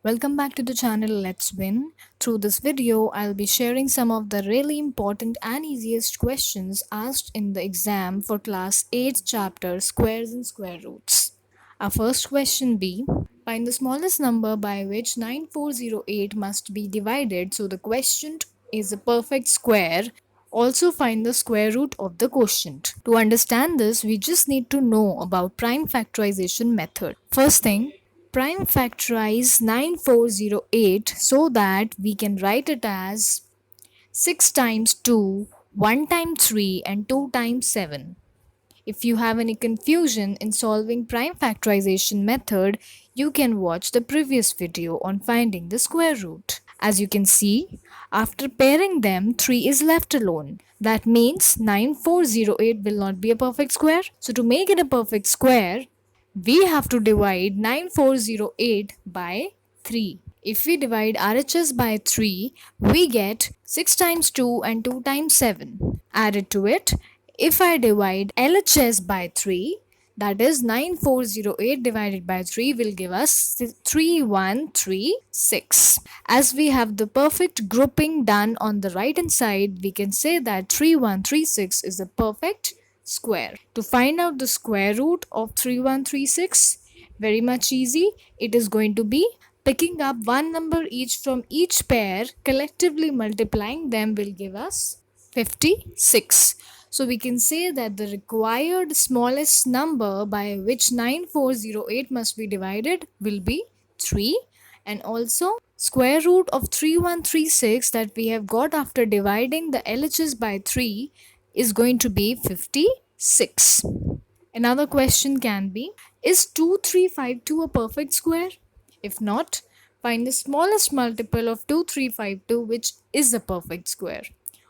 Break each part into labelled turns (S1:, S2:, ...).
S1: Welcome back to the channel Let's Win. Through this video, I'll be sharing some of the really important and easiest questions asked in the exam for class 8 chapter Squares and Square Roots. Our first question be, find the smallest number by which 9408 must be divided so the quotient is a perfect square. Also find the square root of the quotient. To understand this, we just need to know about prime factorization method. First thing, prime factorize 9408 so that we can write it as 6 times 2, 1 times 3 and 2 times 7. If you have any confusion in solving prime factorization method, you can watch the previous video on finding the square root. As you can see, after pairing them, 3 is left alone. That means 9408 will not be a perfect square. So to make it a perfect square, we have to divide 9408 by 3. If we divide RHS by 3, we get 6 times 2 and 2 times 7. Added to it, if I divide LHS by 3, that is 9408 divided by 3 will give us 3136. As we have the perfect grouping done on the right hand side, we can say that 3136 is a perfect square. To find out the square root of 3136, very much easy. It is going to be picking up one number each from each pair, collectively multiplying them will give us 56. So we can say that the required smallest number by which 9408 must be divided will be 3, and also square root of 3136 that we have got after dividing the LHS by 3 is going to be 56. Another question can be, is 2352 a perfect square? If not, find the smallest multiple of 2352 which is a perfect square.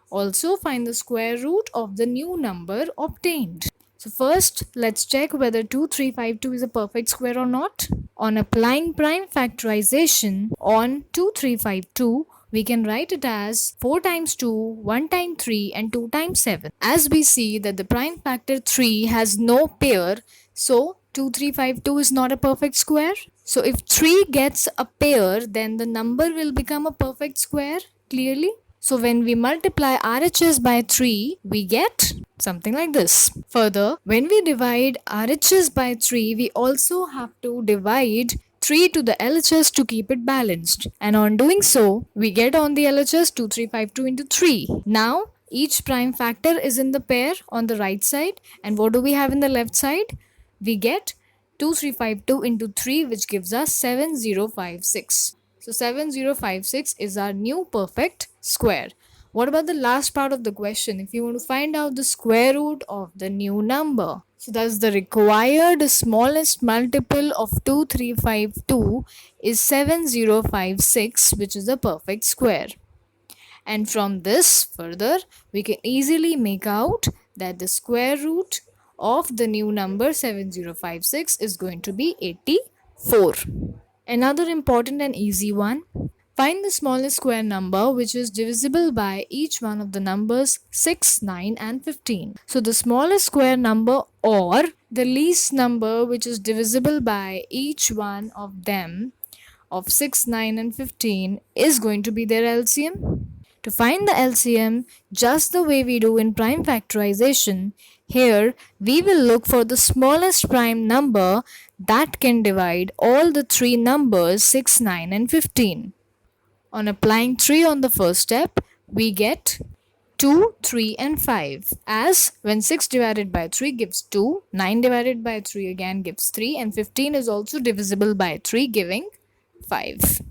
S1: Also find the square root of the new number obtained. So first, let's check whether 2352 is a perfect square or not. On applying prime factorization on 2352, we can write it as 4 times 2, 1 times 3 and 2 times 7. As we see that the prime factor 3 has no pair, so 2352 is not a perfect square. So if 3 gets a pair, then the number will become a perfect square, clearly. So when we multiply RHS by 3, we get something like this. Further, when we divide RHS by 3, we also have to divide 3 to the LHS to keep it balanced. And on doing so, we get on the LHS 2352 into 3. Now, each prime factor is in the pair on the right side. And what do we have in the left side? We get 2352 into 3, which gives us 7056. So 7056 is our new perfect square. What about the last part of the question? If you want to find out the square root of the new number, so thus the required smallest multiple of 2352 is 7056, which is a perfect square. And from this further, we can easily make out that the square root of the new number 7056 is going to be 84. Another important and easy one. Find the smallest square number which is divisible by each one of the numbers 6, 9 and 15. So the smallest square number or the least number which is divisible by each one of them of 6, 9 and 15 is going to be their LCM. To find the LCM, just the way we do in prime factorization, here we will look for the smallest prime number that can divide all the three numbers 6, 9 and 15. On applying 3 on the first step, we get 2, 3 and 5, as when 6 divided by 3 gives 2, 9 divided by 3 again gives 3 and 15 is also divisible by 3 giving 5.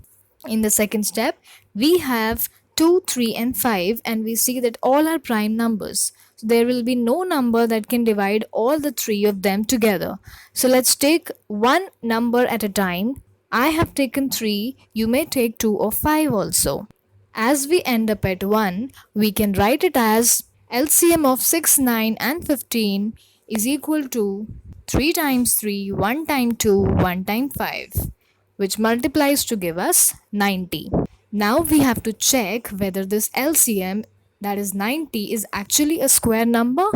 S1: In the second step, we have 2, 3 and 5 and we see that all are prime numbers. So there will be no number that can divide all the three of them together. So let's take one number at a time. I have taken 3, you may take 2 or 5 also. As we end up at 1, we can write it as LCM of 6, 9 and 15 is equal to 3 times 3, 1 times 2, 1 times 5, which multiplies to give us 90. Now we have to check whether this LCM, that is 90, is actually a square number.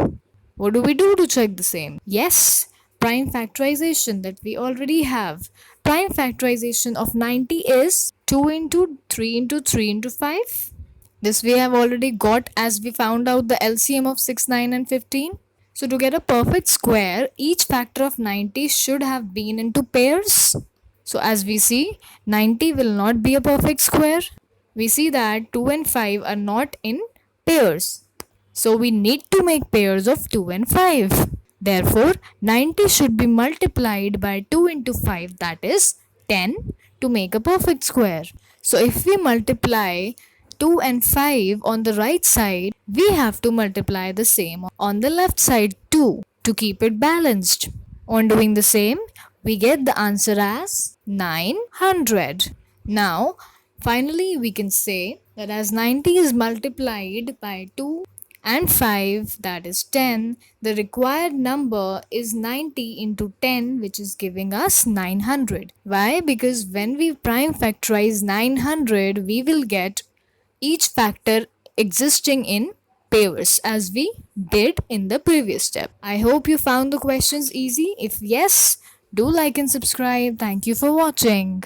S1: What do we do to check the same? Yes, prime factorization that we already have. prime factorization of 90 is 2 into 3 into 3 into 5. This we have already got as we found out the LCM of 6, 9 and 15. So to get a perfect square, each factor of 90 should have been into pairs. So as we see, 90 will not be a perfect square. We see that 2 and 5 are not in pairs. So we need to make pairs of 2 and 5. Therefore, 90 should be multiplied by 2 into 5, that is 10, to make a perfect square. So if we multiply 2 and 5 on the right side, we have to multiply the same on the left side too to keep it balanced. On doing the same, we get the answer as 900. Now, finally, we can say that as 90 is multiplied by 2 and 5, that is 10, the required number is 90 into 10, which is giving us 900. Why? Because when we prime factorize 900, we will get each factor existing in pairs as we did in the previous step. I hope you found the questions easy. If yes, do like and subscribe. Thank you for watching.